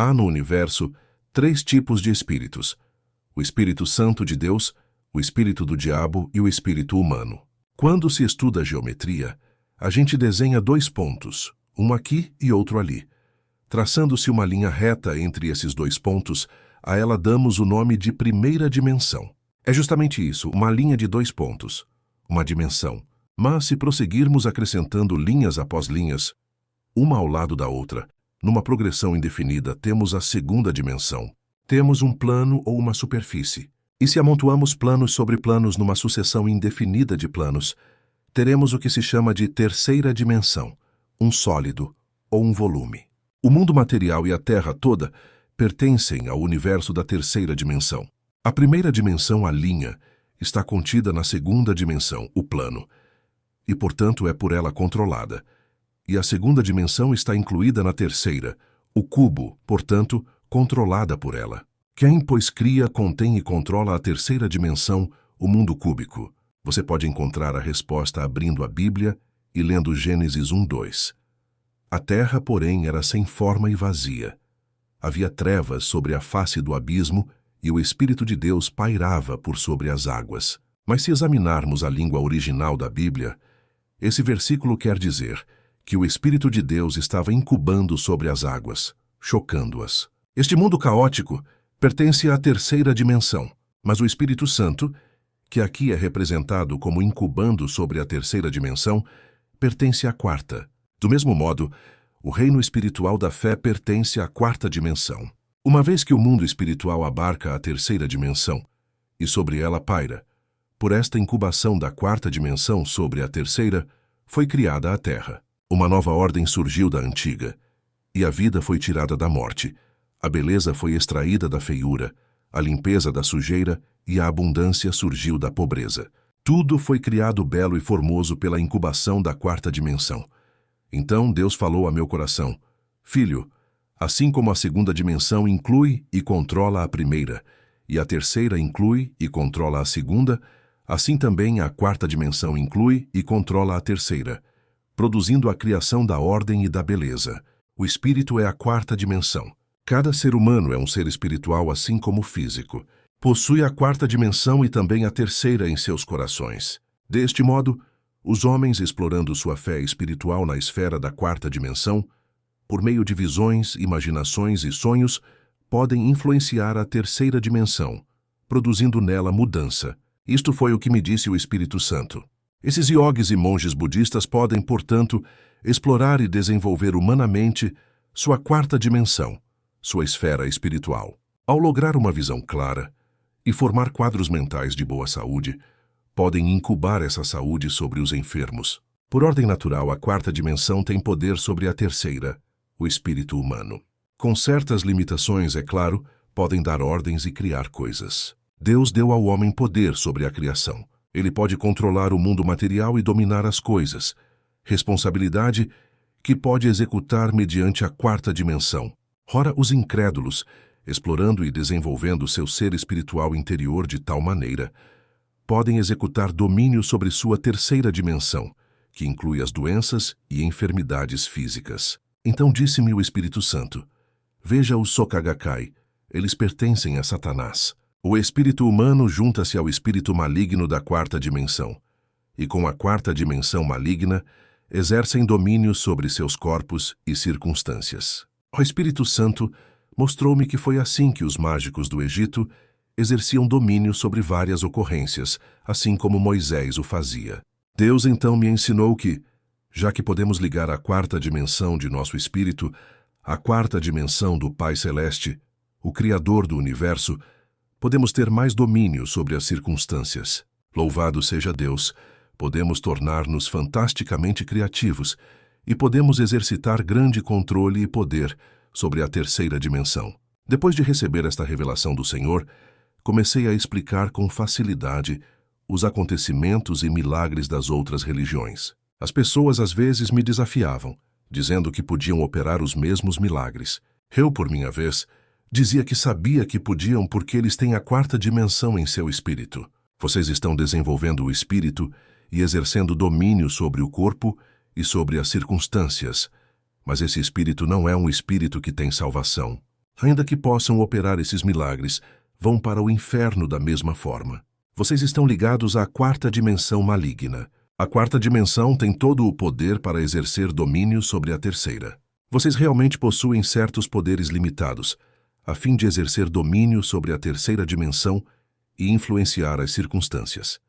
Há no universo 3 tipos de espíritos: o Espírito Santo de Deus, o espírito do diabo e o espírito humano. Quando se estuda geometria, a gente desenha 2 pontos, um aqui e outro ali. Traçando-se uma linha reta entre esses 2 pontos, a ela damos o nome de primeira dimensão. É justamente isso, uma linha de 2 pontos, uma dimensão. Mas se prosseguirmos acrescentando linhas após linhas, uma ao lado da outra, numa progressão indefinida, temos a segunda dimensão. Temos um plano ou uma superfície. E se amontoamos planos sobre planos numa sucessão indefinida de planos, teremos o que se chama de terceira dimensão, um sólido ou um volume. O mundo material e a Terra toda pertencem ao universo da terceira dimensão. A primeira dimensão, a linha, está contida na segunda dimensão, o plano, e, portanto, é por ela controlada. E a segunda dimensão está incluída na terceira, o cubo, portanto, controlada por ela. Quem, pois, cria, contém e controla a terceira dimensão, o mundo cúbico? Você pode encontrar a resposta abrindo a Bíblia e lendo Gênesis 1:2. A terra, porém, era sem forma e vazia. Havia trevas sobre a face do abismo e o Espírito de Deus pairava por sobre as águas. Mas se examinarmos a língua original da Bíblia, esse versículo quer dizer que o Espírito de Deus estava incubando sobre as águas, chocando-as. Este mundo caótico pertence à terceira dimensão, mas o Espírito Santo, que aqui é representado como incubando sobre a terceira dimensão, pertence à quarta. Do mesmo modo, o reino espiritual da fé pertence à quarta dimensão. Uma vez que o mundo espiritual abarca a terceira dimensão, e sobre ela paira, por esta incubação da quarta dimensão sobre a terceira, foi criada a Terra. Uma nova ordem surgiu da antiga, e a vida foi tirada da morte, a beleza foi extraída da feiura, a limpeza da sujeira e a abundância surgiu da pobreza. Tudo foi criado belo e formoso pela incubação da quarta dimensão. Então Deus falou a meu coração: Filho, assim como a segunda dimensão inclui e controla a primeira, e a terceira inclui e controla a segunda, assim também a quarta dimensão inclui e controla a terceira, produzindo a criação da ordem e da beleza. O espírito é a quarta dimensão. Cada ser humano é um ser espiritual assim como o físico. Possui a quarta dimensão e também a terceira em seus corações. Deste modo, os homens, explorando sua fé espiritual na esfera da quarta dimensão, por meio de visões, imaginações e sonhos, podem influenciar a terceira dimensão, produzindo nela mudança. Isto foi o que me disse o Espírito Santo. Esses iogues e monges budistas podem, portanto, explorar e desenvolver humanamente sua quarta dimensão, sua esfera espiritual. Ao lograr uma visão clara e formar quadros mentais de boa saúde, podem incubar essa saúde sobre os enfermos. Por ordem natural, a quarta dimensão tem poder sobre a terceira, o espírito humano. Com certas limitações, é claro, podem dar ordens e criar coisas. Deus deu ao homem poder sobre a criação. Ele pode controlar o mundo material e dominar as coisas. Responsabilidade que pode executar mediante a quarta dimensão. Ora, os incrédulos, explorando e desenvolvendo seu ser espiritual interior de tal maneira, podem executar domínio sobre sua terceira dimensão, que inclui as doenças e enfermidades físicas. Então disse-me o Espírito Santo: Veja os Sokagakai, eles pertencem a Satanás. O espírito humano junta-se ao espírito maligno da quarta dimensão, e com a quarta dimensão maligna, exercem domínio sobre seus corpos e circunstâncias. O Espírito Santo mostrou-me que foi assim que os mágicos do Egito exerciam domínio sobre várias ocorrências, assim como Moisés o fazia. Deus então me ensinou que, já que podemos ligar a quarta dimensão de nosso espírito à quarta dimensão do Pai Celeste, o Criador do Universo, podemos ter mais domínio sobre as circunstâncias. Louvado seja Deus, podemos tornar-nos fantasticamente criativos e podemos exercitar grande controle e poder sobre a terceira dimensão. Depois de receber esta revelação do Senhor, comecei a explicar com facilidade os acontecimentos e milagres das outras religiões. As pessoas às vezes me desafiavam, dizendo que podiam operar os mesmos milagres. Eu, por minha vez, dizia que sabia que podiam porque eles têm a quarta dimensão em seu espírito. Vocês estão desenvolvendo o espírito e exercendo domínio sobre o corpo e sobre as circunstâncias, mas esse espírito não é um espírito que tem salvação. Ainda que possam operar esses milagres, vão para o inferno da mesma forma. Vocês estão ligados à quarta dimensão maligna. A quarta dimensão tem todo o poder para exercer domínio sobre a terceira. Vocês realmente possuem certos poderes limitados, a fim de exercer domínio sobre a terceira dimensão e influenciar as circunstâncias.